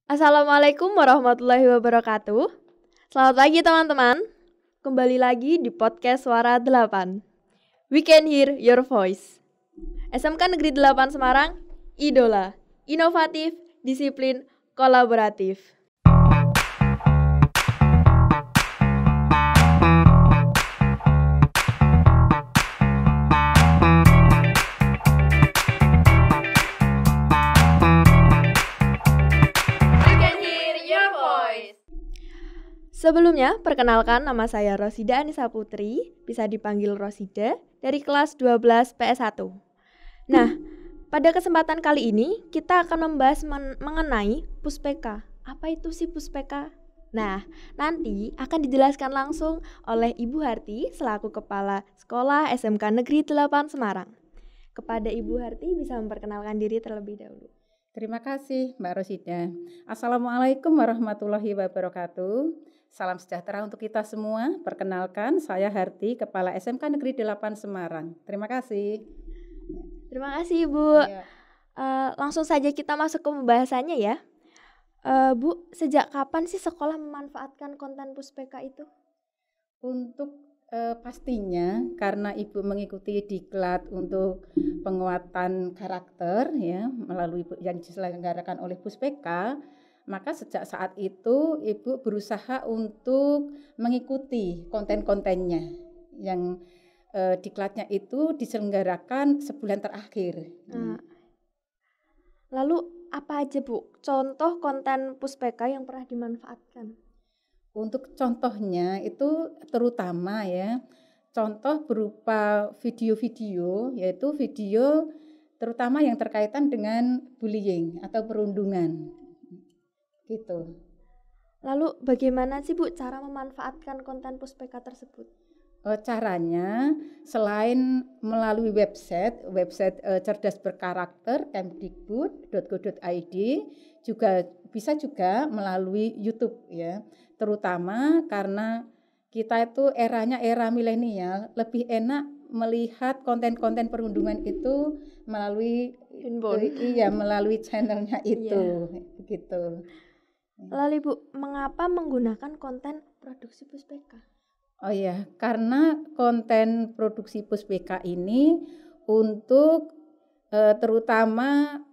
Assalamualaikum warahmatullahi wabarakatuh. Selamat pagi teman-teman. Kembali lagi di podcast Suara 8. We can hear your voice. SMK Negeri 8 Semarang, idola, inovatif, disiplin, kolaboratif. Sebelumnya, perkenalkan nama saya Rosida Anissa Putri, bisa dipanggil Rosida, dari kelas 12 PS1. Nah, pada kesempatan kali ini, kita akan membahas mengenai Puspeka. Apa itu sih Puspeka? Nah, nanti akan dijelaskan langsung oleh Ibu Harti selaku Kepala Sekolah SMK Negeri 8 Semarang. Kepada Ibu Harti bisa memperkenalkan diri terlebih dahulu. Terima kasih Mbak Rosida. Assalamualaikum warahmatullahi wabarakatuh. Salam sejahtera untuk kita semua. Perkenalkan, saya Harti, Kepala SMK Negeri 8 Semarang. Terima kasih. Terima kasih Ibu. Ya. Langsung saja kita masuk ke pembahasannya ya. Bu, sejak kapan sih sekolah memanfaatkan konten Puspeka itu? Untuk pastinya karena Ibu mengikuti diklat untuk penguatan karakter ya melalui yang diselenggarakan oleh Puspeka, maka sejak saat itu Ibu berusaha untuk mengikuti konten-kontennya yang diklatnya itu diselenggarakan sebulan terakhir. Lalu apa aja Bu contoh konten Puspeka yang pernah dimanfaatkan? Untuk contohnya itu terutama ya, contoh berupa video-video, yaitu video terutama yang terkaitan dengan bullying atau perundungan. Gitu. Lalu bagaimana sih Bu cara memanfaatkan konten Puspeka tersebut? Caranya selain melalui website cerdas berkarakter kemdikbud.go.id, juga bisa juga melalui YouTube ya. Terutama karena kita itu eranya era milenial, lebih enak melihat konten-konten perundungan itu melalui melalui channelnya itu gitu. Lalu Ibu, mengapa menggunakan konten produksi Puspeka? Oh ya, karena konten produksi Puspeka ini untuk terutama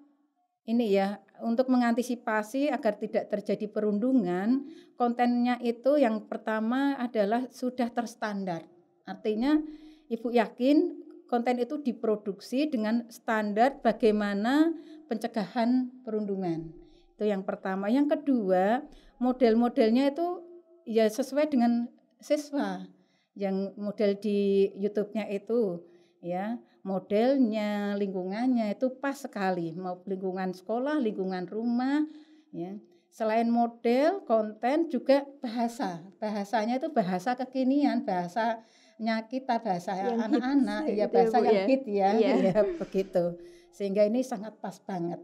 ini ya, untuk mengantisipasi agar tidak terjadi perundungan, kontennya itu yang pertama adalah sudah terstandar. Artinya Ibu yakin konten itu diproduksi dengan standar bagaimana pencegahan perundungan. Itu yang pertama. Yang kedua, model-modelnya itu ya sesuai dengan siswa. Yang model di YouTube-nya itu ya, modelnya, lingkungannya itu pas sekali, mau lingkungan sekolah, lingkungan rumah ya. Selain model, konten juga bahasanya itu bahasa kekinian, bahasanya kita, bahasa anak-anak, ya bahasa yang hit ya, ya begitu. Sehingga ini sangat pas banget.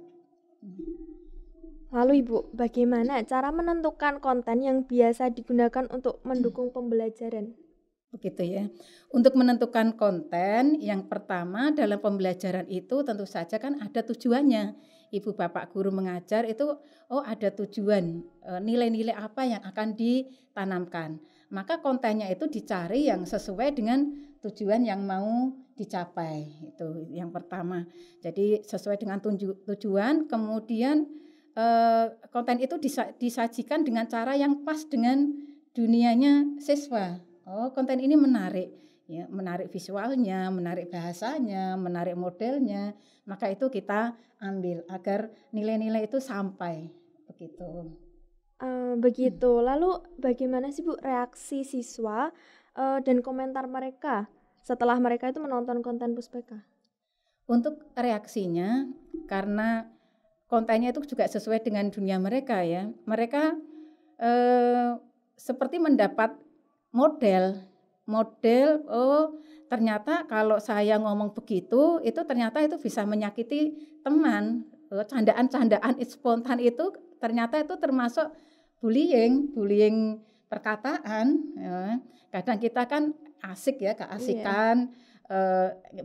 Lalu Ibu, bagaimana cara menentukan konten yang biasa digunakan untuk mendukung pembelajaran? Begitu ya. Untuk menentukan konten, yang pertama dalam pembelajaran itu tentu saja kan ada tujuannya. Ibu bapak guru mengajar itu ada tujuan, nilai-nilai apa yang akan ditanamkan. Maka kontennya itu dicari yang sesuai dengan tujuan yang mau dicapai. Itu yang pertama. Jadi sesuai dengan tujuan, kemudian konten itu disajikan dengan cara yang pas dengan dunianya siswa. Konten ini menarik, ya, menarik visualnya, menarik bahasanya, menarik modelnya, maka itu kita ambil agar nilai-nilai itu sampai begitu. Begitu. Lalu bagaimana sih Bu reaksi siswa dan komentar mereka setelah mereka itu menonton konten Puspeka? Untuk reaksinya, karena kontennya itu juga sesuai dengan dunia mereka ya, mereka seperti mendapat model, ternyata kalau saya ngomong begitu, itu ternyata itu bisa menyakiti teman. Candaan-candaan spontan itu ternyata itu termasuk bullying perkataan. Ya. Kadang kita kan asik ya, keasikan,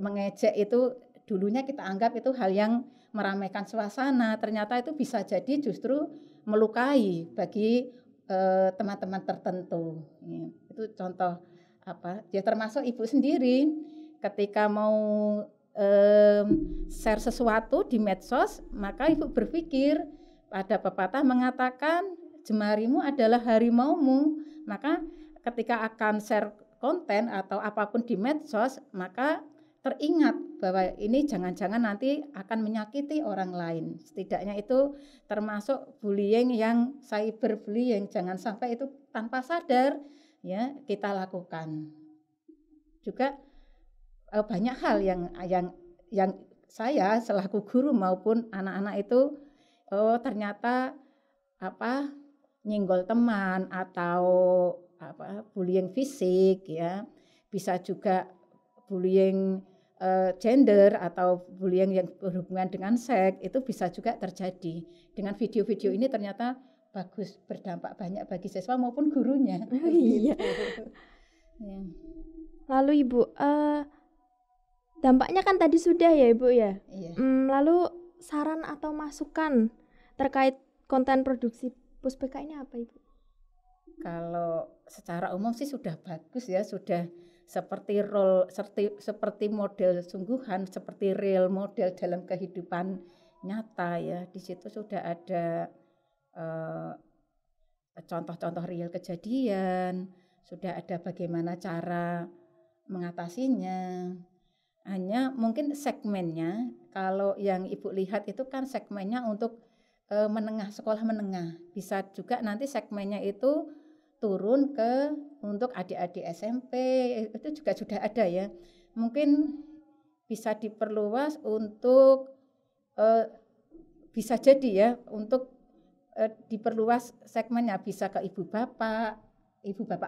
mengejek itu dulunya kita anggap itu hal yang meramaikan suasana, ternyata itu bisa jadi justru melukai bagi teman-teman tertentu. Ya, itu contoh apa? Ya termasuk ibu sendiri ketika mau share sesuatu di medsos, maka ibu berpikir ada pepatah mengatakan jemarimu adalah harimaumu. Maka ketika akan share konten atau apapun di medsos, maka teringat bahwa ini jangan-jangan nanti akan menyakiti orang lain. Setidaknya itu termasuk bullying yang cyberbullying, jangan sampai itu tanpa sadar ya kita lakukan. Juga banyak hal yang saya selaku guru maupun anak-anak itu ternyata nyenggol teman atau bullying fisik ya, bisa juga bullying gender atau bullying yang berhubungan dengan seks, itu bisa juga terjadi. Dengan video-video ini ternyata bagus, berdampak banyak bagi siswa maupun gurunya. Iya. Ya. Lalu Ibu, dampaknya kan tadi sudah ya Ibu ya. Iya. Lalu saran atau masukan terkait konten produksi Puspeka ini apa Ibu? Kalau secara umum sih sudah bagus ya, sudah seperti model sungguhan, seperti real model dalam kehidupan nyata ya. Di situ sudah ada contoh-contoh real kejadian, sudah ada bagaimana cara mengatasinya. Hanya mungkin segmennya, kalau yang Ibu lihat itu kan segmennya untuk menengah, sekolah menengah. Bisa juga nanti segmennya itu turun untuk adik-adik SMP, itu juga sudah ada ya. Mungkin bisa diperluas untuk bisa jadi ya, untuk diperluas segmennya, bisa ke ibu bapak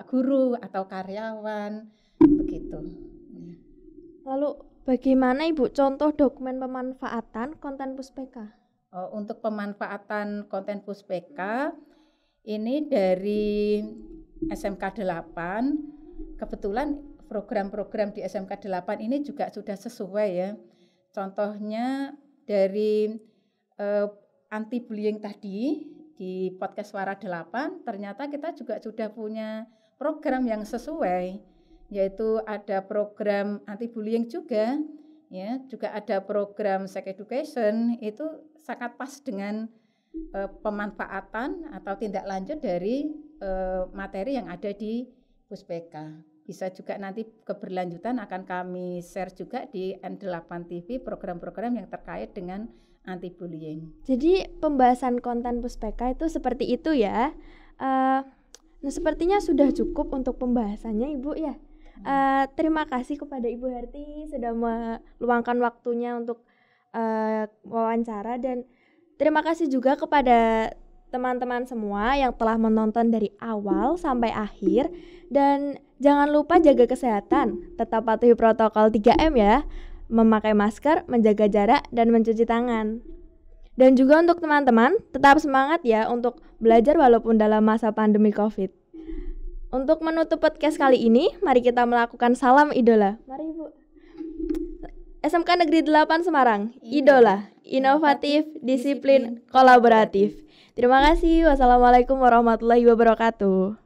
guru atau karyawan begitu. Lalu bagaimana Ibu contoh dokumen pemanfaatan konten Puspeka? Untuk pemanfaatan konten Puspeka ini dari SMK 8, kebetulan program-program di SMK 8 ini juga sudah sesuai ya. Contohnya dari anti bullying tadi di podcast Suara 8, ternyata kita juga sudah punya program yang sesuai, yaitu ada program anti bullying juga ya, juga ada program sex education. Itu sangat pas dengan pemanfaatan atau tindak lanjut dari materi yang ada di Puspeka. Bisa juga nanti keberlanjutan akan kami share juga di N8 TV program-program yang terkait dengan anti bullying. Jadi pembahasan konten Puspeka itu seperti itu ya. Nah sepertinya sudah cukup untuk pembahasannya Ibu ya. Terima kasih kepada Ibu Herti sudah meluangkan waktunya untuk wawancara, dan terima kasih juga kepada teman-teman semua yang telah menonton dari awal sampai akhir. Dan jangan lupa jaga kesehatan, tetap patuhi protokol 3M ya, memakai masker, menjaga jarak, dan mencuci tangan. Dan juga untuk teman-teman, tetap semangat ya untuk belajar walaupun dalam masa pandemi COVID. Untuk menutup podcast kali ini, mari kita melakukan salam idola. Mari Ibu. SMK Negeri 8 Semarang, idola, inovatif, disiplin, kolaboratif. Terima kasih. Wassalamualaikum warahmatullahi wabarakatuh.